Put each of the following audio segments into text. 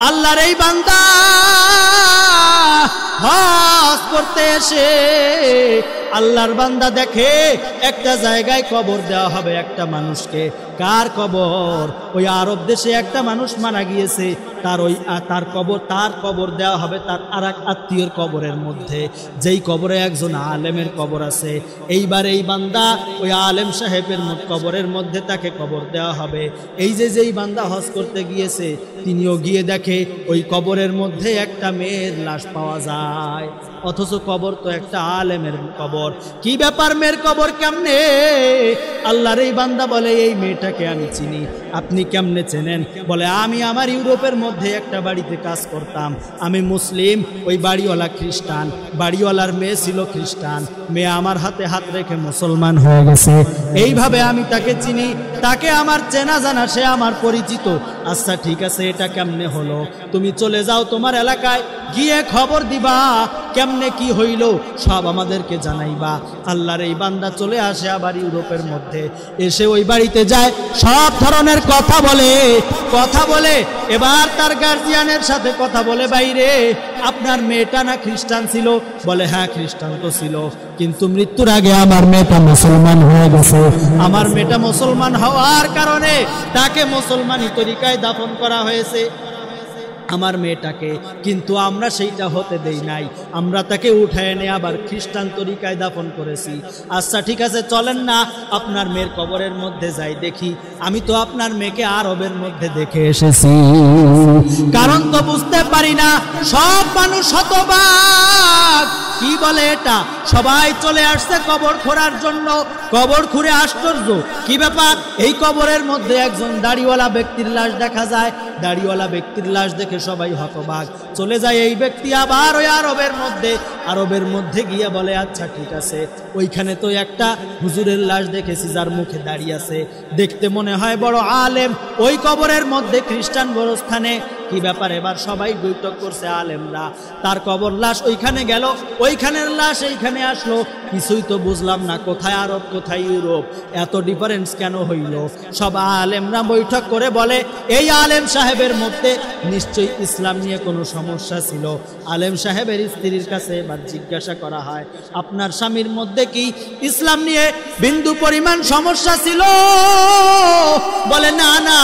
আল্লাহর এই বান্দা হজ করতে এসে আল্লাহর বান্দা দেখে একটা জায়গায় কবর দেওয়া হবে একটা মানুষকে। কার কবর? ওই আরব দেশে একটা মানুষ মারা গিয়েছে, তার কবর দেওয়া হবে তার আর এক আত্মীয়র কবরের মধ্যে, যেই কবরে একজন আলেমের কবর আছে। এইবার এই বান্দা ওই আলেম সাহেবের কবরের মধ্যে তাকে কবর দেওয়া হবে। যেই বান্দা হজ করতে গিয়েছে তিনিও গিয়ে দেখে ওই কবরের মধ্যে একটা মেয়ের লাশ পাওয়া যায়, অথচ কবর তো একটা আলেমের কবর। কি ব্যাপার, মেয়ের কবর কেমনে? আল্লাহর এই বান্দা বলে, এই মেয়েটাকে আমি চিনি। আপনি কেমনে চেনেন? বলে, আমি আমার ইউরোপের মধ্যে একটা বাড়িতে কাজ করতাম, আমি মুসলিম, ওই বাড়িওয়ালা খ্রিস্টান, বাড়িওয়ালার মেয়ে ছিল খ্রিস্টান, মেয়ে আমার হাতে হাত রেখে মুসলমান হয়ে গেছে। এইভাবে আমি তাকে চিনি, তাকে আমার চেনা জানা, সে আমার পরিচিত। আচ্ছা ঠিক আছে, এটা কেমনে হলো? তুমি চলে যাও তোমার এলাকায়, গিয়ে খবর দিবা কেমনে কি হইল, সব আমাদেরকে জানাইবা। আল্লাহর এই বান্দা চলে আসে আবার ইউরোপের মধ্যে, এসে ওই বাড়িতে যায়, সব ধরনের কথা বলে এবার তার গার্জিয়ানের সাথে কথা বলে, বাইরে আপনার মেয়েটা না খ্রিস্টান ছিল? বলে, হ্যাঁ খ্রিস্টান তো ছিল, কিন্তু মৃত্যুর আগে আমার মেয়েটা মুসলমান হয়ে গেছে। আমার মেয়েটা মুসলমান হওয়ার কারণে তাকে মুসলমানি তরিকায় দাফন করা হয়েছে আমার মেয়েটাকে, কিন্তু আমরা সেইটা হতে দেই নাই, আমরা তাকে উঠায় এনে আবার খ্রিস্টান তরিকায় দাফন করেছি। আচ্ছা ঠিক আছে, চলেন না আপনার মেয়ের কবরের মধ্যে যাই, দেখি। আমি তো আপনার মেয়েকে আরবের মধ্যে দেখে এসেছি, কারণ তো বুঝতে পারি না, সব মানুষ হতবাক। কি বলে এটা? সবাই চলে আসছে কবর খোঁড়ার জন্য, কবর খুঁড়ে আশ্চর্য, কি ব্যাপার? এই কবরের মধ্যে একজন দাড়িওয়ালা ব্যক্তির লাশ দেখা যায়। দাড়িওয়ালা ব্যক্তির লাশ দেখে সবাই হতবাক, চলে যায় এই ব্যক্তি আবার ওই আরবের মধ্যে গিয়ে বলে, আচ্ছা ঠিক আছে, ওইখানে তো একটা হুজুরের লাশ দেখেছি যার মুখে দাড়ি আছে, দেখতে মনে হয় বড় আলেম, ওই কবরের মধ্যে খ্রিস্টান গোরস্থানে। কি ব্যাপার? এবার সবাই বৈঠক করছে আলেমরা, তার কবর লাশ ওইখানে গেল, ওইখানের লাশ এইখানে আসলো, কিছুই তো বুঝলাম না, কোথায় আরব কোথায় ইউরোপ, এত ডিফারেন্স কেন হইল? সব আলেমরা বৈঠক করে বলে, এই আলেম সাহেবের মধ্যে নিশ্চয়ই ইসলাম নিয়ে কোনো সমস্যা ছিল। আলেম সাহেবের স্ত্রীর কাছে এবার জিজ্ঞাসা করা হয়, আপনার স্বামীর মধ্যে কি ইসলাম নিয়ে বিন্দু পরিমাণ সমস্যা ছিল? বলে, না না,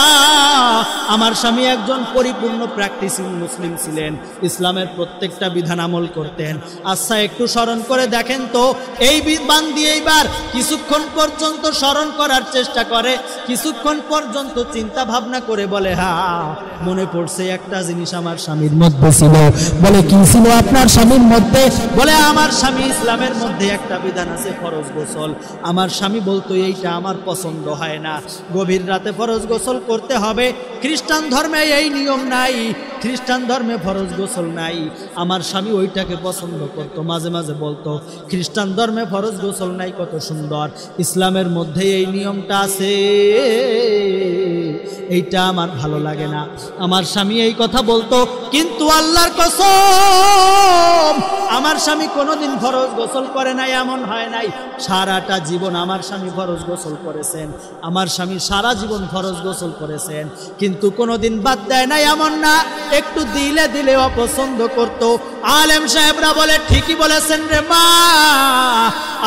আমার স্বামী একজন পরিপূর্ণ প্র্যাকটিসিং মুসলিম ছিলেন, ইসলামের প্রত্যেকটা বিধান আমল করতেন। আচ্ছা একটু স্মরণ করে দেখেন তো। এই বান্দি এইবার কিছুক্ষণ পর্যন্ত স্মরণ করার চেষ্টা করে, কিছুক্ষণ পর্যন্ত চিন্তা ভাবনা করে বলে, হ্যাঁ মনে পড়ছে একটা জিনিস আমার স্বামীর মধ্যে ছিল। বলে, কি ছিল আপনার স্বামীর মধ্যে? বলে, আমার স্বামী ইসলামের মধ্যে একটা বিধান আছে ফরজ গোসল, আমার স্বামী বলতো এইটা আমার পছন্দ হয় না, গভীর রাতে ফরজ গোসল করতে হবে, খ্রিস্টান ধর্মে এই নিয়ম নাই, খ্রিস্টান ধর্মে ফরজ গোসল নাই। আমার স্বামী ওইটাকে পছন্দ করত, মাঝে মাঝে বলতো খ্রিস্টান ধর্মে ফরজ গোসল নাই, কত সুন্দর, ইসলামের মধ্যে এই নিয়মটা আছে, এইটা আমার ভালো লাগে না। আমার স্বামী এই কথা বলতো, কিন্তু আল্লাহর কসম আমার স্বামী কোনোদিন ফরজ গোসল করে নাই, এমন হয় নাই। সারাটা জীবন আমার স্বামী ফরজ গোসল করেছেন, আমার স্বামী সারা জীবন ফরজ গোসল করেছেন, কিন্তু কোনোদিন বাদ দেয় নাই, এমন না, একটু দিলে অপছন্দ করতো। আলেম সাহেবরা বলে, ঠিকই বলেছেন রে মা,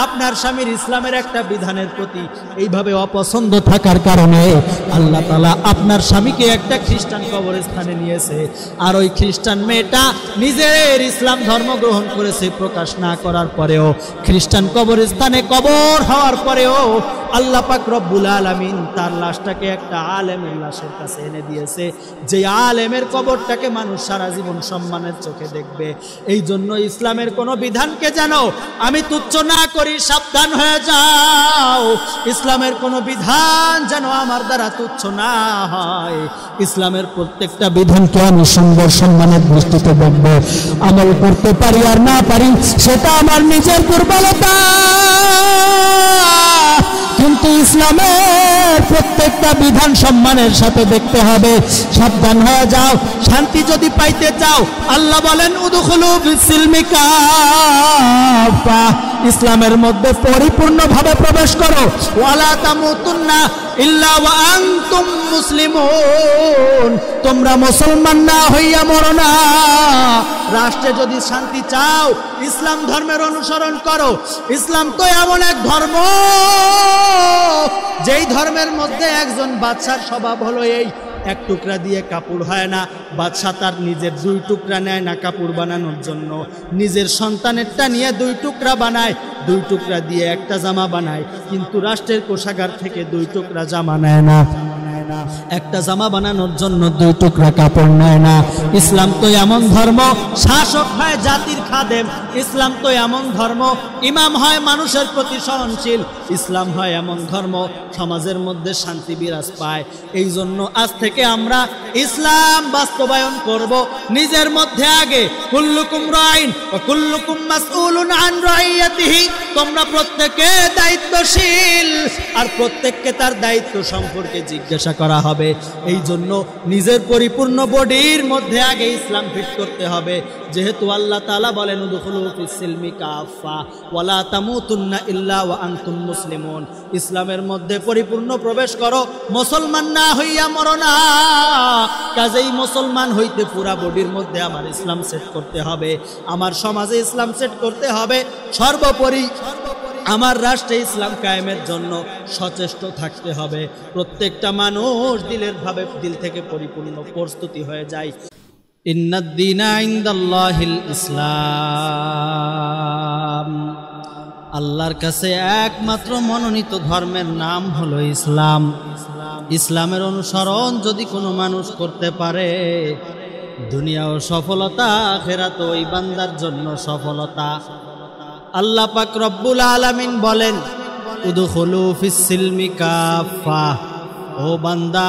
আপনার স্বামীর ইসলামের একটা বিধানের প্রতি এইভাবে অপছন্দ থাকার কারণে আল্লাহ তাআলা আপনার স্বামীকে একটা খ্রিস্টান কবরস্থানে নিয়েছে, আর ওই খ্রিস্টান মেয়েটা নিজের ইসলাম ধর্ম গ্রহণ করেছে, প্রকাশ না করার পরেও, খ্রিস্টান কবরস্থানে কবর হওয়ার পরেও আল্লাহ পাক রব্বুল আলামিন তার লাশটাকে একটা আলেমের লাশের কাছে এনে দিয়েছে, যে আলেমের কবরটাকে মানুষ সারা জীবন সম্মানের চোখে দেখবে। এই জন্য ইসলামের কোনো বিধানকে যেন আমি তুচ্ছ না করি, সাবধান হয়ে যাও। ইসলামের কোনো বিধান যেন আমার দ্বারা তুচ্ছ না হয়, ইসলামের প্রত্যেকটা বিধানকে আমি সুন্দর সম্মানের দৃষ্টিতে দেখব। আমল করতে পারি আর না পারি সেটা আমার নিজের দুর্বলতা, কিন্তু ইসলামের প্রত্যেকটা বিধান সম্মানের সাথে দেখতে হবে। সাবধান হয়ে যাও। শান্তি যদি পাইতে চাও, আল্লাহ বলেন উদখুলু ফিস-সিলমি কাফা, ইসলামের মধ্যে পরিপূর্ণভাবে প্রবেশ করো। ওয়ালা তামুতুন্না ইল্লা ওয়া আনতুম মুসলিমুন, তোমরা মুসলমান না হইয়া মরো না। রাষ্ট্রে যদি শান্তি চাও ইসলাম ধর্মের অনুসরণ করো। ইসলাম তো এমন এক ধর্ম যেই ধর্মের মধ্যে একজন বাদশার স্বভাব হলো এই, এক টুকরা দিয়ে কাপড় হয় না। বাদশা তার নিজের 2 টুকরা নেয় না কাপড় বানানোর জন্য, নিজের সন্তানেরটা নিয়ে 2 টুকরা বানায়, 2 টুকরা দিয়ে একটা জামা বানায়। কিন্তু রাষ্ট্রের কোষাগার থেকে 2 টুকরা জামা নেয় না, একটা জামা বানানোর জন্য 2 টুকরা কাপড় নেয় না। ইসলাম তো এমন ধর্ম, শাসক হয় জাতির খাদেম। ইসলাম তো এমন ধর্ম, ইমাম হয় মানুষের প্রতি সহনশীল। ইসলাম হয় এমন ধর্ম, সমাজের মধ্যে শান্তি বিরাজ পায়। এই জন্য আজ থেকে আমরা ইসলাম বাস্তবায়ন করব নিজের মধ্যে। আগে কুল্লুকুম রাইন ওয়া কুল্লুকুম মাসউলুন আন রাইয়াতিহি, তোমরা প্রত্যেকে দায়িত্বশীল আর প্রত্যেককে তার দায়িত্ব সম্পর্কে জিজ্ঞাসা করা হবে। এই জন্য নিজের পরিপূর্ণ বডির মধ্যে আগে ইসলাম ফিট করতে হবে। যেহেতু আল্লাহ তাআলা বলেন উদখুলু ফিস সিলমি কাফা ওয়ালা তামুতুন্না ইল্লা ওয়া আনতুম মুসলিমুন, ইসলামের মধ্যে পরিপূর্ণ প্রবেশ করো, মুসলমান না হইয়া মরো না। কাজেই মুসলমান হইতে পুরা বডির মধ্যে আমার ইসলাম সেট করতে হবে, আমার সমাজে ইসলাম সেট করতে হবে। সর্বোপরি আমার রাষ্ট্রে ইসলাম কায়েমের জন্য সচেষ্ট থাকতে হবে। প্রত্যেকটা মানুষ দিল থেকে পরিপূর্ণ প্রস্তুতি হয়ে যায়। ইন্নাদ দীনা ইনদাল্লাহিল ইসলাম, আল্লাহর কাছে একমাত্র মনোনীত ধর্মের নাম হলো ইসলাম। ইসলামের অনুসরণ যদি কোনো মানুষ করতে পারে, দুনিয়াও সফলতা, আখিরাত ওই বান্দার জন্য সফলতা। আল্লাহ পাক রব্বুল আলামিন বলেন উদখুলু ফিস সিলমি কাফা, ও বান্দা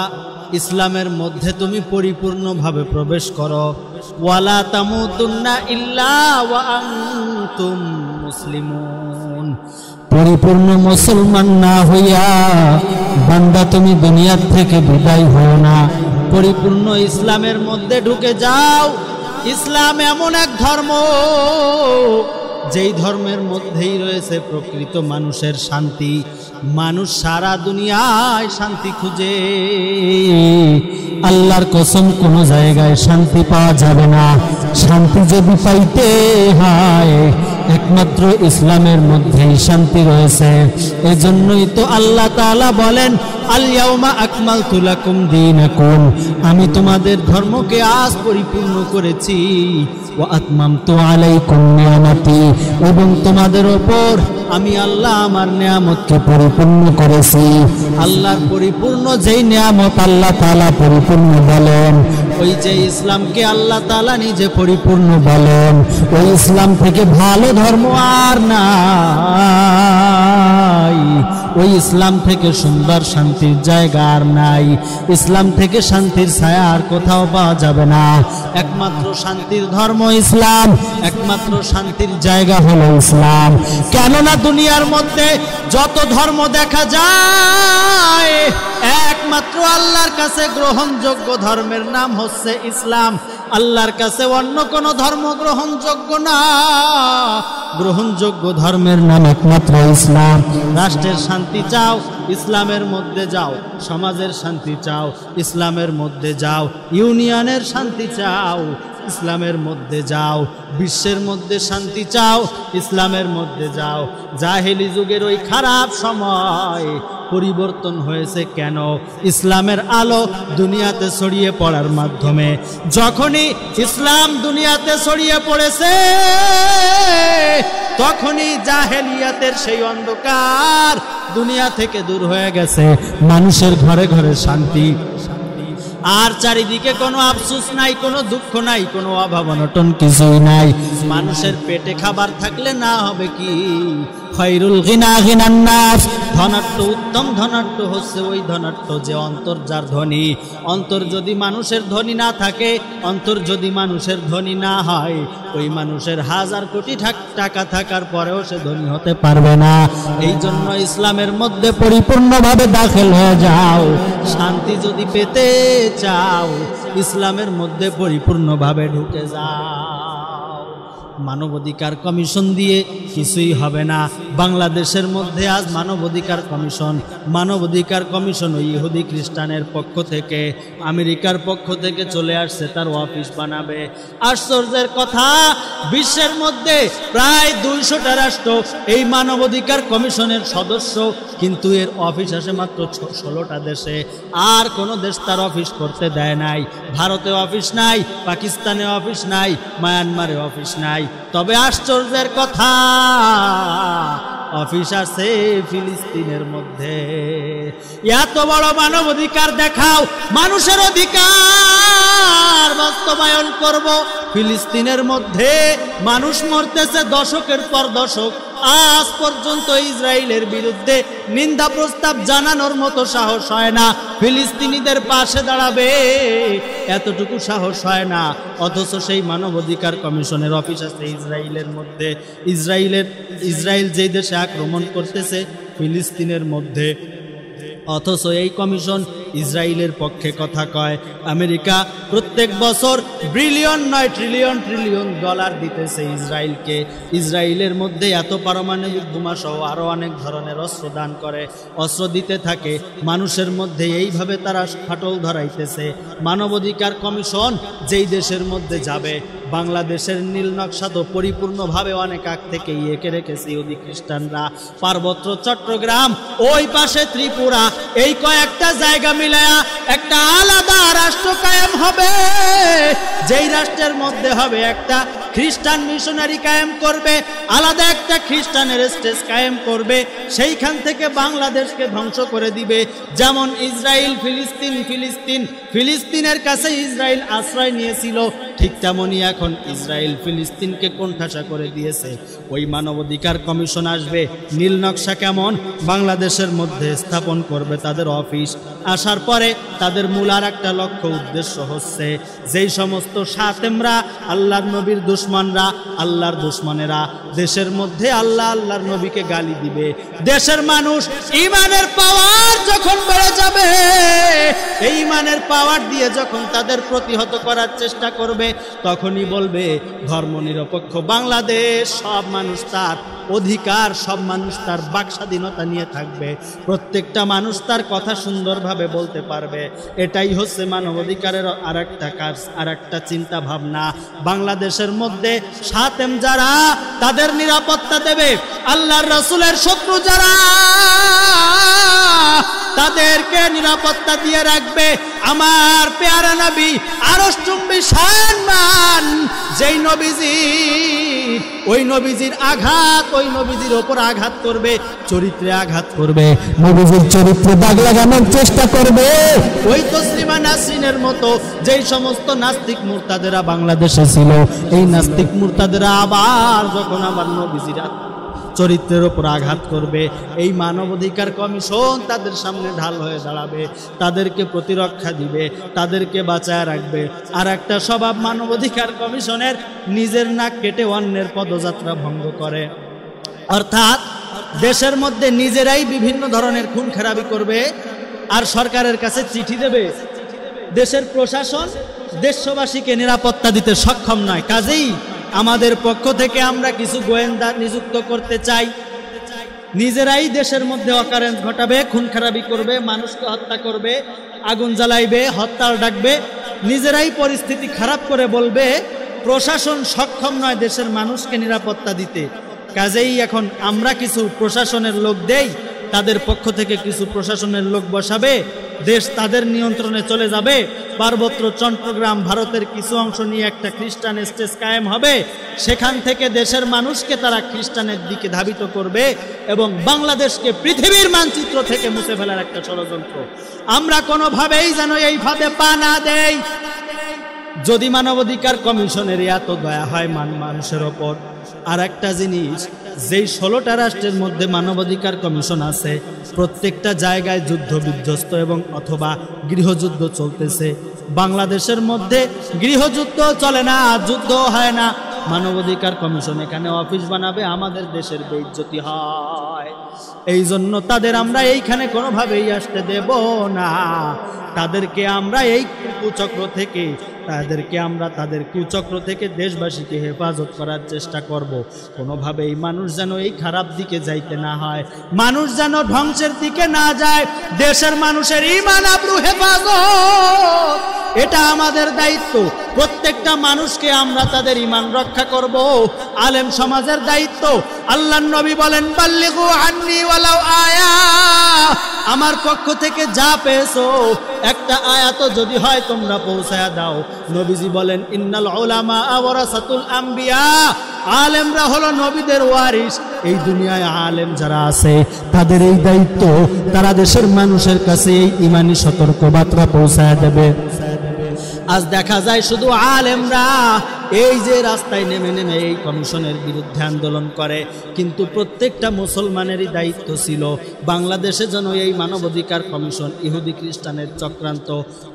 ইসলামের মধ্যে তুমি পরিপূর্ণভাবে প্রবেশ করো। ওয়ালা তামুতুন্না ইল্লা ওয়া আনতুম মুসলিমুন, পরিপূর্ণ মুসলমান না হইয়া বান্দা তুমি দুনিয়া থেকে বিদায় হও না, পরিপূর্ণ ইসলামের মধ্যে ঢুকে যাও। ইসলাম এমন এক ধর্ম যেই ধর্মের মধ্যেই রয়েছে প্রকৃত মানুষের শান্তি। মানুষ সারা দুনিয়ায় শান্তি খুঁজে, আল্লাহর কসম কোনো জায়গায় শান্তি পাওয়া যাবে না। শান্তি যদি পাইতে হয় একমাত্র ইসলামের মধ্যেই শান্তি রয়েছে। এজন্যই তো আল্লাহ তাআলা বলেন আল ইয়াউমা আকমালতু লাকুম দীনাকুম, আমি তোমাদের ধর্মকে আজ পরিপূর্ণ করেছি। ওয়া আতমামতু আলাইকুম নিয়ামতি, এবং তোমাদের উপর আমি আল্লাহ আমার নিয়ামতকে পরিপূর্ণ করেছি। আল্লাহর পরিপূর্ণ যেই নিয়ামত আল্লাহ তাআলা পরিপূর্ণ বলেন, ওই যে ইসলামকে আল্লাহ তাআলা নিজে পরিপূর্ণ বলেন, ওই ইসলাম থেকে ভালো ধর্ম আর নাই। ওই ইসলাম থেকে সুন্দর শান্তির জায়গা আর নাই। ইসলাম থেকে শান্তির ছায়া আর কোথাও পাওয়া যাবে না। একমাত্র শান্তির ধর্ম ইসলাম, একমাত্র শান্তির জায়গা হলো ইসলাম। কেননা দুনিয়ার মধ্যে যত ধর্ম দেখা যায় একমাত্র আল্লাহর কাছে গ্রহণযোগ্য ধর্মের নাম হচ্ছে ইসলাম। আল্লাহর কাছে অন্য কোন ধর্ম গ্রহণযোগ্য না। গ্রহণযোগ্য ধর্মের নাম একমাত্র ইসলাম। রাষ্ট্রের শান্তি চাও, ইসলামের মধ্যে যাও। সমাজের শান্তি চাও, ইসলামের মধ্যে যাও। ইউনিয়নের শান্তি চাও, ইসলামের মধ্যে যাও। বিশ্বের মধ্যে শান্তি চাও, ইসলামের মধ্যে যাও। জাহেলি যুগের ওই খারাপ সময় পরিবর্তন হয়েছে কেন? ইসলামের আলো দুনিয়াতে ছড়িয়ে পড়ার মাধ্যমে। যখনই ইসলাম দুনিয়াতে ছড়িয়ে পড়েছে তখনই জাহেলিয়াতের সেই অন্ধকার দুনিয়া থেকে দূর হয়ে গেছে। মানুষের ঘরে ঘরে শান্তি, আর চারিদিকে কোনো আফসোস নাই, কোনো দুঃখ নাই, কোনো অভাব অনটন কিছুই নাই। মানুষের পেটে খাবার থাকলে না হবে কি? খৈরুল গিনা গিনান নাস, ধনাঢ্য উত্তম ধনাঢ্য হচ্ছে ওই ধনাঢ্য যে অন্তর যার ধনী। অন্তর যদি মানুষের ধনী না থাকে, অন্তর যদি মানুষের ধনী না হয়, ওই মানুষের হাজার কোটি টাকা থাকার পরেও সে ধনী হতে পারবে না। এই জন্য ইসলামের মধ্যে পরিপূর্ণভাবে দাখিল হয়ে যাও। শান্তি যদি পেতে চাও ইসলামের মধ্যে পরিপূর্ণভাবে ঢুকে যাও। মানবাধিকার কমিশন দিয়ে কিছুই হবে না। বাংলাদেশের মধ্যে আজ মানবাধিকার কমিশন ওই ইহুদি খ্রিস্টানের পক্ষ থেকে, আমেরিকার পক্ষ থেকে চলে আসছে, তার অফিস বানাবে। আশ্চর্যের কথা, বিশ্বের মধ্যে প্রায় 200টা রাষ্ট্র এই মানবাধিকার কমিশনের সদস্য, কিন্তু এর অফিস আসে মাত্র 16টা দেশে। আর কোনো দেশ তার অফিস করতে দেয় নাই। ভারতে অফিস নাই, পাকিস্তানে অফিস নাই, মায়ানমারে অফিস নাই। তবে আশ্চর্যের কথা, অফিস আছে ফিলিস্তিনের মধ্যে। এত বড় মানবাধিকার দেখাও, মানুষের অধিকার বাস্তবায়ন করব। ফিলিস্তিনের মধ্যে মানুষ মরতেছে দশকের পর দশক, আজ পর্যন্ত ইসরায়েলের বিরুদ্ধে নিন্দা প্রস্তাব জানানোর মতো সাহস হয় না। ফিলিস্তিনিদের পাশে দাঁড়াবে এতটুকু সাহস হয় না। অথচ সেই মানবাধিকার কমিশনের অফিস আছে ইসরায়েলের মধ্যে। ইসরায়েল যেই দেশে আক্রমণ করতেছে ফিলিস্তিনের মধ্যে, অথচ এই কমিশন ইসরায়েলের পক্ষে কথা কয়। আমেরিকা প্রত্যেক বছর বিলিয়ন নয় ট্রিলিয়ন ডলার দিতেছে ইসরায়েলকে। ইসরায়েলের মধ্যে এত পারমাণবিক বোমা সহ আরও অনেক ধরনের অস্ত্র দান করে, অস্ত্র দিতে থাকে। মানুষের মধ্যে এইভাবে তারা ফাটল ধরাইতেছে। মানবাধিকার কমিশন যেই দেশের মধ্যে যাবে, বাংলাদেশের নীল নকশা তো পরিপূর্ণভাবে অনেক আগ থেকেই এঁকে রেখেছে ইহুদি খ্রিস্টানরা। পার্বত্য চট্টগ্রাম, ওই পাশে ত্রিপুরা, এই কয়েকটা জায়গা মিলায়া একটা আলাদা রাষ্ট্র কায়েম হবে। যেই রাষ্ট্রের মধ্যে হবে একটা খ্রিস্টান মিশনারি কায়েম করবে, আলাদা একটা খ্রিস্টানের স্টেজ কায়েম করবে। সেইখান থেকে বাংলাদেশকে ধ্বংস করে দিবে। যেমন ইসরায়েল ফিলিস্তিনের কাছে ইসরায়েল আশ্রয় নিয়েছিল, ঠিক তেমনই এখন ইসরায়েল ফিলিস্তিনকে কোণঠাসা করে দিয়েছে। ওই মানবাধিকার কমিশন আসবে, নীল নকশা কেমন বাংলাদেশের মধ্যে স্থাপন করবে তাদের অফিস। আসার পরে তাদের মূল আর একটা লক্ষ্য উদ্দেশ্য হচ্ছে, যেই সমস্ত শাতেমরা, আল্লাহর নবীর দুশ্মনরা, আল্লাহর দুশ্মনেরা দেশের মধ্যে আল্লাহর নবীকে গালি দিবে, দেশের মানুষ ঈমানের পাওয়ার যখন বেড়ে যাবে, এই ঈমানের পাওয়ার দিয়ে যখন তাদের প্রতিহত করার চেষ্টা করবে, তখনই বলবে ধর্মনিরপেক্ষ বাংলাদেশ, সব মানুষ তার অধিকার, সব মানুষ তার বাক স্বাধীনতা নিয়ে থাকবে, প্রত্যেকটা মানুষ তার কথা সুন্দরভাবে বলতে পারবে। এটাই হচ্ছে মানবাধিকারের আর একটা কাজ, আর একটা চিন্তা ভাবনা। বাংলাদেশের মধ্যে শাতেম যারা, তাদের নিরাপত্তা দেবে। আল্লাহর রাসূলের শত্রু যারা, তাদেরকে নিরাপত্তা দিয়ে রাখবে। আমার পেয়ারা নবী আরশচুম্বী সম্মান, যেই নবীজি, ওই নবীজির আঘাত, ওই নবীজির ওপর আঘাত করবে, চরিত্রে আঘাত করবে, নবীজির চরিত্রে দাগ লাগানোর চেষ্টা করবে। ওই তসলিমা নাসরিনের মতো যেই সমস্ত নাস্তিক মুরতাদেরা বাংলাদেশে ছিল, এই নাস্তিক মুরতাদেরা আবার যখন আমার নবীজির চরিত্রের ওপর আঘাত করবে, এই মানবাধিকার কমিশন তাদের সামনে ঢাল হয়ে দাঁড়াবে, তাদেরকে প্রতিরক্ষা দিবে, তাদেরকে বাঁচায় রাখবে। আর একটা স্বভাব মানবাধিকার কমিশনের, নিজের নাক কেটে অন্যের পদযাত্রা ভঙ্গ করে। অর্থাৎ দেশের মধ্যে নিজেরাই বিভিন্ন ধরনের খুন খারাপি করবে আর সরকারের কাছে চিঠি দেবে। দেশের প্রশাসন দেশবাসীকে নিরাপত্তা দিতে সক্ষম নয়, কাজেই আমাদের পক্ষ থেকে আমরা কিছু গোয়েন্দা নিযুক্ত করতে চাই। নিজেরাই দেশের মধ্যে অকারেন্স ঘটাবে, খুন খারাপি করবে, মানুষকে হত্যা করবে, আগুন জ্বালাইবে, হত্যার ডাকবে, নিজেরাই পরিস্থিতি খারাপ করে বলবে প্রশাসন সক্ষম নয় দেশের মানুষকে নিরাপত্তা দিতে। কাজেই এখন আমরা কিছু প্রশাসনের লোক দেই, তাদের পক্ষ থেকে কিছু প্রশাসনের লোক বসাবে, দেশ তাদের নিয়ন্ত্রণে চলে যাবে। পার্বত্য চট্টগ্রাম ভারতের কিছু অংশ নিয়ে একটা খ্রিস্টান স্টেট কায়েম হবে, সেখান থেকে দেশের মানুষকে তারা খ্রিস্টানের দিকে ধাবিত করবে এবং বাংলাদেশকে পৃথিবীর মানচিত্র থেকে মুছে ফেলার একটা ষড়যন্ত্র। আমরা কোনোভাবেই যেন এই ফাঁদে পা না দেই। যদি মানবাধিকার কমিশনের এত দয়া হয় মানুষের ওপর, আর একটা জিনিস, যেই 16টা রাষ্ট্রের মধ্যে মানবাধিকার কমিশন আছে, প্রত্যেকটা জায়গায় যুদ্ধ বিধ্বস্ত এবং অথবা গৃহযুদ্ধ চলতেছে। বাংলাদেশের মধ্যে গৃহযুদ্ধ চলে না, যুদ্ধ হয় না, মানবাধিকার কমিশন এখানে অফিস বানাবে, আমাদের দেশের বেইজ্জতি হয়। এই জন্য তাদের আমরা এইখানে কোনোভাবেই আসতে দেব না। তাদেরকে আমরা এই কুচক্র থেকে তাদের কুচক্র থেকে দেশবাসীকে হেফাজত করার চেষ্টা করব। কোনোভাবেই মানুষ যেন এই খারাপ দিকে যাইতে না হয়, মানুষ যেন ধ্বংসের দিকে না যায়। দেশের মানুষের ঈমান আবরু হেফাজত, এটা আমাদের দায়িত্ব। প্রত্যেকটা মানুষকে আমরা তাদের ঈমান রক্ষা করব, আলেম সমাজের দায়িত্ব। আল্লাহর নবী বলেন, বাল্লিগু আন্নী ওয়ালাউ আয়া, আমার পক্ষ থেকে যা পেয়েছো একটা আয়াত যদি হয় তোমরা পৌঁছায়া দাও। নবীজি বলেন, ইন্নাল উলামা ওয়ারাসাতুল আম্বিয়া, আলেমরা হলো নবীদের ওয়ারিস। এই দুনিয়ায় আলেম যারা আছে তাদের এই দায়িত্ব, তারা দেশের মানুষের কাছে এই ঈমানি সতর্কবার্তা পৌঁছায়া দেবে। আজ দেখা যায় শুধু আলেমরা এই যে রাস্তায় নেমে নেমে এই কমিশনের বিরুদ্ধে আন্দোলন করে, কিন্তু প্রত্যেকটা মুসলমানেরই দায়িত্ব ছিল বাংলাদেশে যেন এই মানবাধিকার কমিশন ইহুদি খ্রিস্টানের চক্রান্ত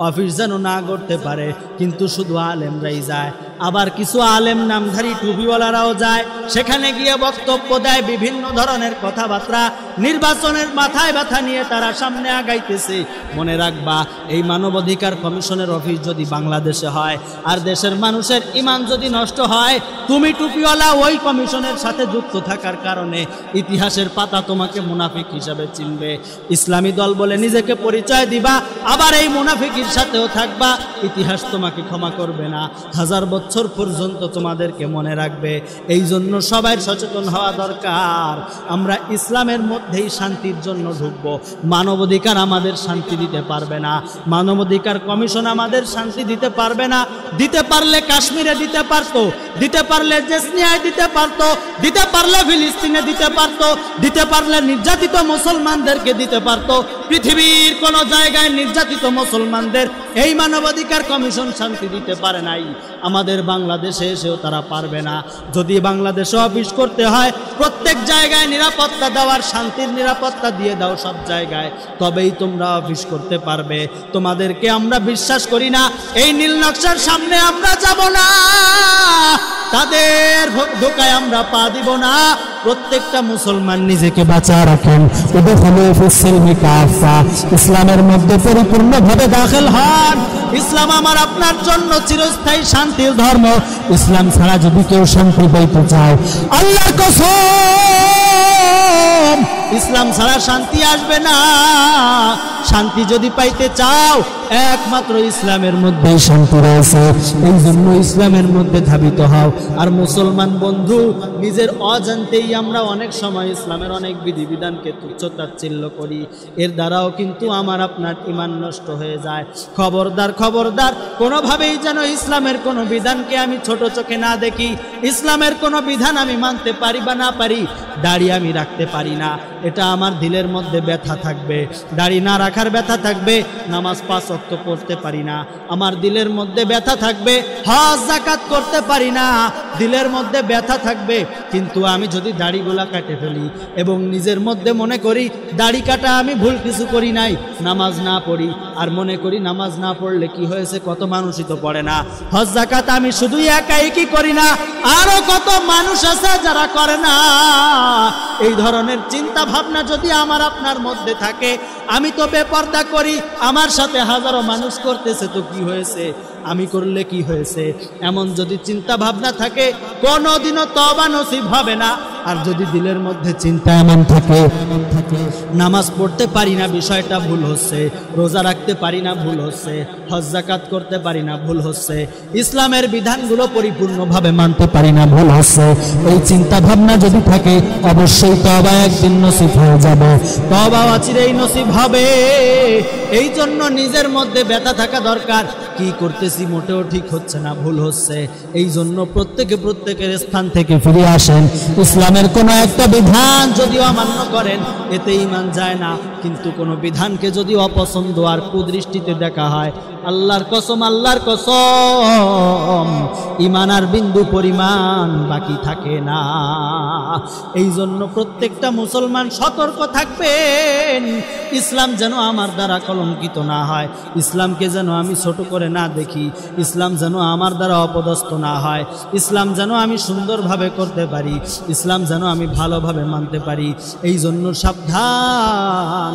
অফিস যেন না করতে পারে। কিন্তু শুধু আলেমরাই যায়, আবার কিছু আলেম নামধারী টুপিওয়ালারাও যায়, সেখানে গিয়ে বক্তব্য দেয়, বিভিন্ন ধরনের কথাবার্তা, নির্বাচনের মাথায় ব্যথা নিয়ে তারা সামনে আগাইতেছে। মনে রাখবা, এই মানবাধিকার কমিশনের অফিস যদি বাংলাদেশে হয় আর দেশের মানুষের ঈমান যদি নষ্ট হয়, তুমি টুপিওয়ালা ওই কমিশনের সাথে যুক্ত থাকার কারণে ইতিহাসের পাতা তোমাকে মুনাফিক হিসাবে চিনবে। ইসলামী দল বলে নিজেকে পরিচয় দিবা, আবার এই মুনাফিকের সাথেও থাকবা, ইতিহাস তোমাকে ক্ষমা করবে না, 1000 বছর পর্যন্ত তোমাদেরকে মনে রাখবে। এই জন্য সবাই সচেতন হওয়া দরকার। আমরা ইসলামের মধ্যেই শান্তির জন্য ঢুকব। মানবাধিকার আমাদের শান্তি দিতে পারবে না, মানবাধিকার কমিশন আমাদের শান্তি দিতে পারবে না। দিতে পারলে কাশ্মীরে দিতে পারতো, দিতে পারলে জেসনিয়ায় দিতে পারতো, দিতে পারলে ফিলিস্তিনে দিতে পারতো, দিতে পারলে নির্যাতিত মুসলমানদেরকে দিতে পারতো। পৃথিবীর কোন জায়গায় নির্যাতিত মুসলমানদের এই মানবাধিকার কমিশন শান্তি দিতে পারে নাই, আমাদের বাংলাদেশে এসেও তারা পারবে না। যদি বাংলাদেশে অফিস করতে হয়, প্রত্যেক জায়গায় নিরাপত্তা দেওয়ার, শান্তির নিরাপত্তা দিয়ে দাও সব জায়গায়, তবেই তোমরা অফিস করতে পারবে। তোমাদেরকে আমরা বিশ্বাস করি না, এই নীল নকশার সামনে আমরা যাব না, তাদের ধোকায় আমরা পা দিব না। প্রত্যেকটা মুসলমান নিজেকে বাঁচা রাখেন, ইসলামের মধ্যে পরিপূর্ণভাবে দাখিল হন। ইসলাম আমার আপনার জন্য চিরস্থায়ী শান্তির ধর্ম। ইসলাম ছাড়া যদি কেউ শান্তি পাইতে চায়, আল্লাহর কসম, ইসলাম ছাড়া শান্তি আসবে না। শান্তি যদি পাইতে চাও, একমাত্র ইসলামের মধ্যেই শান্তি রয়েছে। এই জন্য ইসলামের মধ্যে ধাবিত হও। আর মুসলমান বন্ধু, নিজের অজান্তেই আমরা অনেক সময় ইসলামের অনেক বিধিবিধানকে তুচ্ছ তাচ্ছিল্য করি, এর দ্বারাও কিন্তু আমার আপনার ঈমান নষ্ট হয়ে যায়। খবরদার, খবরদার, কোনোভাবেই যেন ইসলামের কোনো বিধানকে আমি ছোট চোখে না দেখি। ইসলামের কোনো বিধান আমি মানতে পারি বা না পারি, দাড়ি আমি রাখতে পারি না, এটা আমার দিলের মধ্যে ব্যথা থাকবে। দাড়ি না রাখার ব্যথা থাকবে, নামাজ 5 ওয়াক্ত পড়তে পারি না, আমার দিলের মধ্যে ব্যথা থাকবে। হজ যাকাত করতে পারি না, দিলের মধ্যে ব্যথা থাকবে। কিন্তু আমি যদি দাড়িগুলা কাটে ফেলি এবং নিজের মধ্যে মনে করি দাড়ি কাটা আমি ভুল কিছু করি নাই, নামাজ না পড়ি, আর মনে করি নামাজ না পড়লে কি হয়েছে, কত মানুষই তো পড়ে না। হজ যাকাত আমি শুধুই একাই কি করি না, আরো কত মানুষ আছে যারা করে না। এই ধরনের চিন্তা ভাবনা যদি আমার আপনার মধ্যে থাকে, আমি তো বেপরদা করি, আমার সাথে হাজারো মানুষ করতেছে, তো কি হয়েছে, আমি করলে কি হয়েছে, এমন যদি চিন্তা ভাবনা থাকে, কোনোদিনও তওবা নসিব হবে না। আর যদি দিলের মধ্যে চিন্তা এমন থাকে, নামাজ পড়তে পারি না, বিষয়টা ভুল হচ্ছে, রোজা রাখতে পারি না, ভুল হচ্ছে, হজ যাকাত করতে পারি না, ভুল হচ্ছে, ইসলামের বিধানগুলো পরিপূর্ণভাবে মানতে পারি না, ভুল হচ্ছে, এই চিন্তা ভাবনা যদি থাকে, অবশ্যই তওবা একদিন নসিব হয়ে যাবে, তওবা অচিরেই নসিব হবে। এই জন্য নিজের মধ্যে ব্যথা থাকা দরকার, কি করতেছি মোটেও ঠিক হচ্ছে না, ভুল হচ্ছে। এই জন্য প্রত্যেকের স্থান থেকে ফিরে আসেন। ইসলামের কোনো একটা বিধান যদি অমান্য করেন, এতে ঈমান যায় না, কিন্তু কোনো বিধানকে যদি অপছন্দ আর কুদৃষ্টিতে দেখা হয়, আল্লাহর কসম, আল্লাহর কসম, ঈমান আর বিন্দু পরিমাণ বাকি থাকে না। এই জন্য প্রত্যেকটা মুসলমান সতর্ক থাকবেন, ইসলাম যেন আমার দ্বারা কলঙ্কিত না হয়, ইসলামকে যেন আমি ছোট করে না দেখি, ইসলাম যেন আমার দ্বারা অপদস্থ না হয়, ইসলাম যেন আমি সুন্দরভাবে করতে পারি, ইসলাম যেন আমি ভালোভাবে মানতে পারি। এই জন্য সাবধান,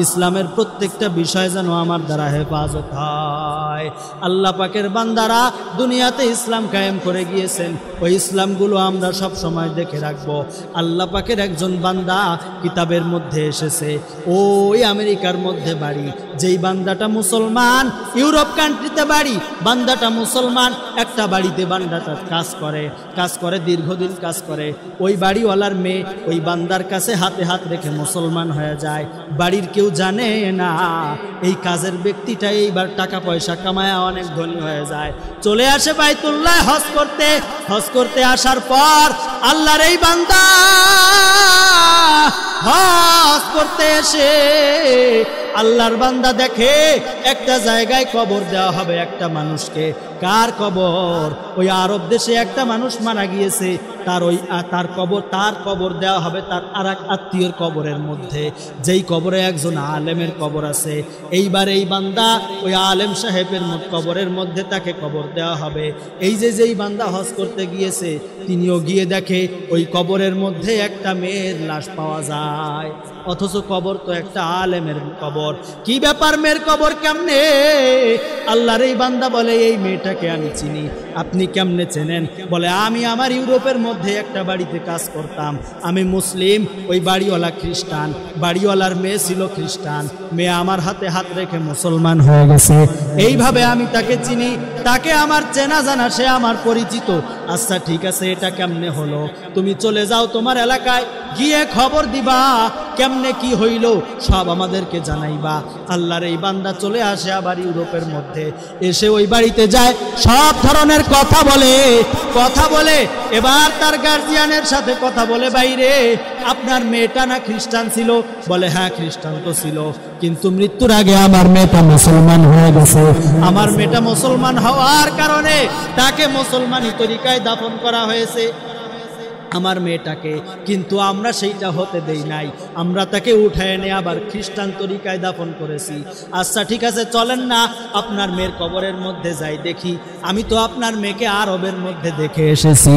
ইসলামের প্রত্যেকটা বিষয় যেন আমার দ্বারা হেফাজত হয়। হয়। আল্লাহ পাকের বান্দারা দুনিয়াতে ইসলাম কায়েম করে গিয়েছেন, ওই ইসলামগুলো আমরা সব সময় দেখে রাখবো। আল্লাহ পাকের একজন বান্দা কিতাবের মধ্যে এসেছে, ওই আমেরিকার মধ্যে বাড়ি, যেই বান্দাটা মুসলমান, ইউরোপ কান্ট্রিতে বাড়ি, বান্দাটা মুসলমান, একটা বাড়িতে বান্দাটা কাজ করে দীর্ঘদিন কাজ করে। ওই বাড়িওয়ালার মেয়ে ওই বান্দার কাছে হাতে হাত রেখে মুসলমান হয়ে যায়, বাড়ির কেউ জানে না। এই কাজের ব্যক্তিটা এইবার টাকা পয়সা কামায় অনেক ধনী হয়ে যায়, চলে আসে বাইতুল্লাহ হজ করতে আসার পর আল্লাহর এই বান্দা হজ করতে এসে আল্লাহর বান্দা দেখে একটা জায়গায় কবর দেওয়া হবে একটা মানুষকে। কার কবর? ওই আরব দেশে একটা মানুষ মারা গিয়েছে, তার কবর দেওয়া হবে তার আর এক আত্মীয়র কবরের মধ্যে, যেই কবরে একজন আলেমের কবর আছে। এইবার এই বান্দা ওই আলেম সাহেবের কবরের মধ্যে তাকে কবর দেওয়া হবে। যেই বান্দা হজ করতে গিয়েছে তিনিও গিয়ে দেখে ওই কবরের মধ্যে একটা মেয়ের লাশ পাওয়া যায়, অথচ কবর তো একটা আলেমের কবর। কি ব্যাপার, মেয়ের কবর কেমনে? আল্লাহর এই বান্দা বলে, এই মেয়েটাকে আমি চিনি। আপনি কেমনে চেনেন? বলে, আমি আমার ইউরোপের মধ্যে একটা বাড়িতে কাজ করতাম, আমি মুসলিম, ওই বাড়িওয়ালা খ্রিস্টান, বাড়িওয়ালার মেয়ে ছিল খ্রিস্টান, মেয়ে আমার হাতে হাত রেখে মুসলমান হয়ে গেছে, এইভাবে আমি তাকে চিনি, তাকে আমার চেনা জানা, সে আমার পরিচিত। আচ্ছা ঠিক আছে, এটা কেমনে হলো? তুমি চলে যাও তোমার এলাকায়, গিয়ে খবর দিবা কেমনে কি হইল, সব আমাদেরকে জানাইবা। আল্লাহর এই বান্দা চলে আসে আবার ইউরোপের মধ্যে, এসে ওই বাড়িতে যায়, সব ধরনের কথা বলে এবার তার গার্জিয়ানের সাথে কথা বলে, বাইরে আপনার মেয়েটা না খ্রিস্টান ছিল? বলে, হ্যাঁ খ্রিস্টান তো ছিল, কিন্তু মৃত্যুর আগে আমার মেয়েটা মুসলমান হয়ে গেছে। আমার মেয়েটা মুসলমান হওয়ার কারণে তাকে মুসলমানি তরিকায় দাফন করা হয়েছে আমার মেয়েটাকে, কিন্তু আমরা সেইটা হতে দেই নাই, আমরা তাকে উঠায় এনে আবার খ্রিস্টান তরিকায় দাফন করেছি। আচ্ছা ঠিক আছে, চলেন না আপনার মেয়ের কবরের মধ্যে যাই, দেখি। আমি তো আপনার মেয়েকে আরবের মধ্যে দেখে এসেছি,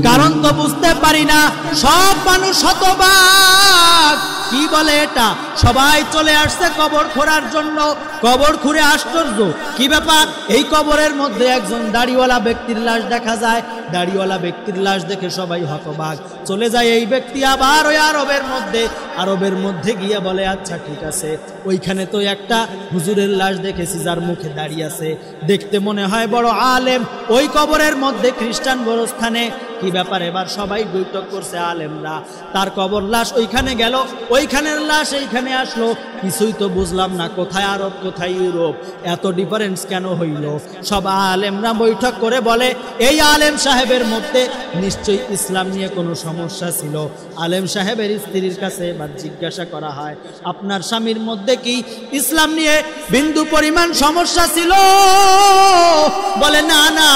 কারণ তো বুঝতে পারি না, সব মানুষ হতবাক। কি বলে এটা? সবাই চলে আসছে কবর খোঁড়ার জন্য, কবর খুঁড়ে আশ্চর্য, কি ব্যাপার? এই কবরের মধ্যে একজন দাড়িওয়ালা ব্যক্তির লাশ দেখা যায়, দাড়িওয়ালা ব্যক্তির লাশ দেখে সবাই হতবাক। চলে যায় এই ব্যক্তি আবার ওই আরবের মধ্যে গিয়ে বলে, আচ্ছা ঠিক আছে, ওইখানে তো একটা হুজুরের লাশ দেখেছি যার মুখে দাড়ি আছে, দেখতে মনে হয় বড় আলেম, ওই কবরের মধ্যে খ্রিস্টান গোরস্থানে। কি ব্যাপার? এবার সবাই বৈঠক করছে আলেমরা, তার কবর লাশ ওইখানে গেল, ওইখানের লাশ এইখানে আসলো, কিছুই তো বুঝলাম না, কোথায় আরব কোথায় ইউরোপ, এত ডিফারেন্স কেন হইল? সব আলেমরা বৈঠক করে বলে, এই আলেম সাহেবের মধ্যে নিশ্চয়ই ইসলাম নিয়ে কোনো সমস্যা ছিল। আলেম সাহেবের স্ত্রীর কাছে এবার জিজ্ঞাসা করা হয়, আপনার স্বামীর মধ্যে কি ইসলাম নিয়ে বিন্দু পরিমাণ সমস্যা ছিল? বলে, না না,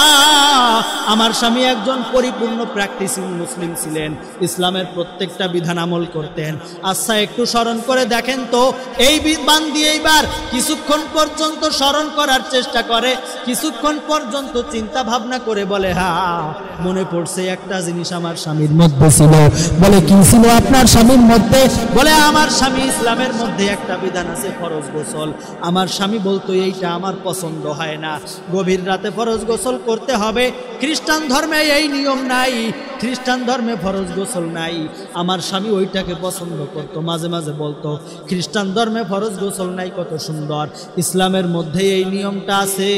আমার স্বামী একজন পরিপূর্ণ প্র্যাকটিসিং মুসলিম ছিলেন, ইসলামের প্রত্যেকটা বিধান আমল করতেন। আচ্ছা একটু স্মরণ করে দেখেন তো। এই বান্দি এইবার কিছুক্ষণ পর্যন্ত স্মরণ করার চেষ্টা করে, কিছুক্ষণ পর্যন্ত চিন্তা ভাবনা করে বলে, হ্যাঁ মনে পড়ছে একটা জিনিস আমার স্বামীর মধ্যে ছিল। বলে, কি ছিল আপনার স্বামীর মধ্যে? বলে, আমার স্বামী ইসলামের মধ্যে একটা বিধান আছে ফরজ গোসল, আমার স্বামী বলতো এইটা আমার পছন্দ হয় না, গভীর রাতে ফরজ গোসল করতে হবে, খ্রিস্টান ধর্মে এই নিয়ম নাই, খ্রিস্টান ধর্মে ফরজ গোসল নাই। আমার স্বামী ওইটাকে পছন্দ করতো, মাঝে মাঝে বলতো খ্রিস্টান ধর্মে ফরজ গোসল নাই, কত সুন্দর, ইসলামের মধ্যে এই নিয়মটা আছে,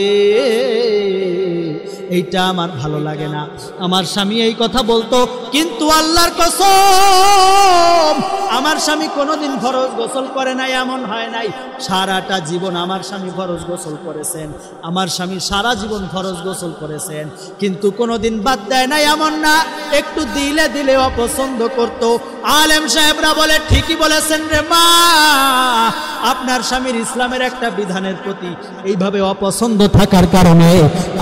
এইটা আমার ভালো লাগে না। আমার স্বামী এই কথা বলতো, কিন্তু আল্লাহর কসম আমার স্বামী কোনোদিন ফরজ গোসল করে নাই, এমন হয় নাই। সারাটা জীবন আমার স্বামী ফরজ গোসল করেছেন, আমার স্বামী সারা জীবন ফরজ গোসল করেছেন, কিন্তু কোনোদিন বাদ দেয় নাই, এমন না, একটু দিলে অপছন্দ করতো। আলেম সাহেবরা বলে, ঠিকই বলেছেন রে মা, আপনার স্বামীর ইসলামের একটা বিধানের প্রতি এইভাবে অপছন্দ থাকার কারণে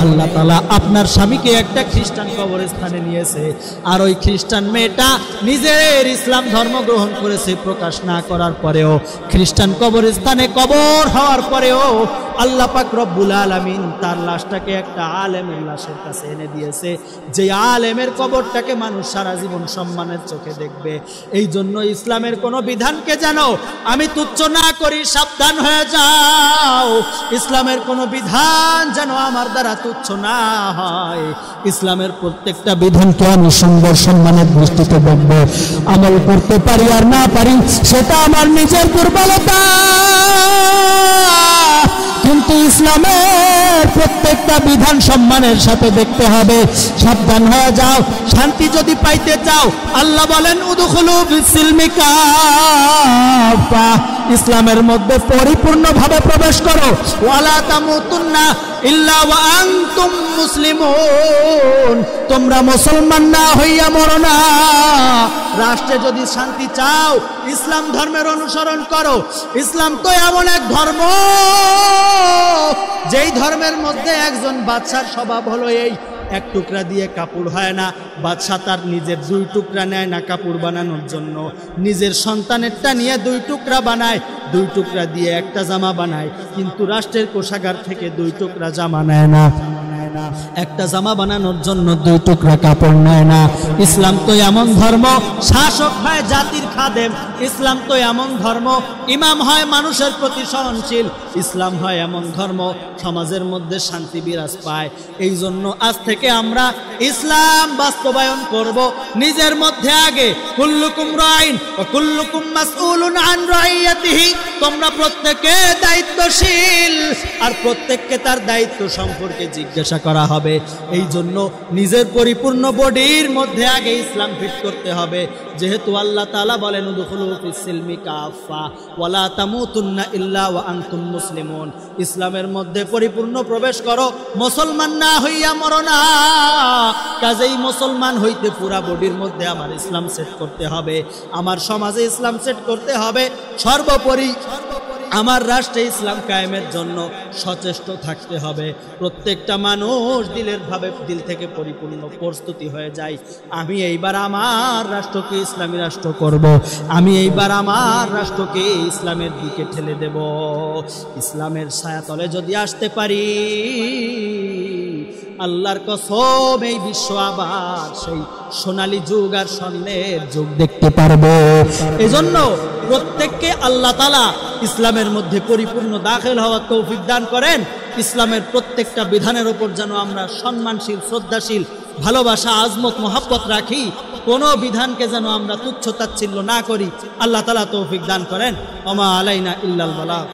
আল্লাহ তাআলা আপনার স্বামীকে একটা খ্রিস্টান কবরস্থানে নিয়েছে, আর ওই খ্রিস্টান মেয়েটা নিজের ইসলাম ধর্ম গ্রহণ করেছে, প্রকাশ না করার পরেও, খ্রিস্টান কবরস্থানে কবর হওয়ার পরেও আল্লাহ পাক রব্বুল আলামিন তার লাশটাকে একটা আলেমের লাশের কাছে এনে দিয়েছে, যে আলেমের কবরটাকে মানুষ সারা জীবন সম্মানের চোখে দেখবে। এই জন্য ইসলামের কোন বিধানকে যেন আমি তুচ্ছ না করি, সাবধান হয়ে যাও। ইসলামের কোন বিধান যেন আমার দ্বারা তুচ্ছ না হয়। ইসলামের প্রত্যেকটা বিধানকে আমি সুন্দর সম্মানের দৃষ্টিতে দেখব। আমল করতে পারি আর না পারি সেটা আমার নিজের দুর্বলতা, কিন্তু ইসলামের প্রত্যেকটা বিধান সম্মানের সাথে দেখতে হবে। সাবধান হয়ে যাও। শান্তি যদি পাইতে চাও, আল্লাহ বলেন উদখুলু ফিস-সিলমি কাফা, ইসলামের মধ্যে পরিপূর্ণভাবে প্রবেশ করো। ওয়ালা তামুতুন্না ইল্লা ওয়া আনতুম মুসলিমুন, তোমরা মুসলমান না হইয়া মরো না। রাষ্ট্রে যদি শান্তি চাও, ইসলাম ধর্মের অনুসরণ করো। ইসলাম তো এমন এক ধর্ম যেই ধর্মের মধ্যে একজন বাদশার স্বভাব হলো এই, এক টুকরা দিয়ে কাপড় হয় না। বাদশা তার নিজের 2 টুকরা নেয় না কাপড় বানানোর জন্য, নিজের সন্তানেরটা নিয়ে 2 টুকরা বানায়, 2 টুকরা দিয়ে একটা জামা বানায়। কিন্তু রাষ্ট্রের কোষাগার থেকে 2 টুকরা জামা নেয় না, একটা জামা বানানোর জন্য 2 টুকরা কাপড় নেয় না। ইসলাম তো এমন ধর্ম, শাসক হয় জাতির খাদেম। ইসলাম তো এমন ধর্ম, ইমাম হয় মানুষের প্রতি সহনশীল। ইসলাম হয় এমন ধর্ম, সমাজের মধ্যে শান্তি বিরাজ পায়। এই জন্য আজ থেকে আমরা ইসলাম বাস্তবায়ন করব। নিজের মধ্যে আগে কুল্লুকুম রাইন ওয়া কুল্লুকুম মাসউলুন আন রাইয়াতিহি, তোমরা প্রত্যেকে দায়িত্বশীল আর প্রত্যেককে তার দায়িত্ব সম্পর্কে জিজ্ঞাসা করা হবে। এই জন্য নিজের পরিপূর্ণ বডির মধ্যে আগে ইসলাম ফিট করতে হবে। যেহেতু আল্লাহ তাআলা বলেন উদখুলু ফিস-সিলমি কাফা ওয়ালা তামুতুন্না ইল্লা ওয়া আনতুম মুসলিমুন, ইসলামের মধ্যে পরিপূর্ণ প্রবেশ করো, মুসলমান না হইয়া মরো না। কাজেই মুসলমান হইতে পুরা বডির মধ্যে আমার ইসলাম সেট করতে হবে, আমার সমাজে ইসলাম সেট করতে হবে। সর্বোপরি আমার রাষ্ট্রে ইসলাম কায়েমের জন্য সচেষ্ট থাকতে হবে। প্রত্যেকটা মানুষ দিল থেকে পরিপূর্ণ প্রস্তুতি হয়ে যায়। আমি এইবার আমার রাষ্ট্রকে ইসলামী রাষ্ট্র করব, আমি এইবার আমার রাষ্ট্রকে ইসলামের দিকে ঠেলে দেব। ইসলামের ছায়াতলে যদি আসতে পারি, আল্লাহর কসম এই বিশ্ব আবার সেই সোনালী যুগ আর স্বর্ণের যুগ দেখতে পারবে। এজন্য প্রত্যেককে আল্লাহ তাআলা ইসলামের মধ্যে পরিপূর্ণ দাখিল হওয়ার তৌফিক দান করেন। ইসলামের প্রত্যেকটা বিধানের উপর যেন আমরা সম্মানশীল, শ্রদ্ধাশীল, ভালোবাসা, আজমত, মহব্বত রাখি। কোনো বিধানকে যেন আমরা তুচ্ছ তাচ্ছিল্য না করি। আল্লাহ তাআলা তৌফিক দান করেন। ওমা আলাইনা ইল্লাল বালাগ।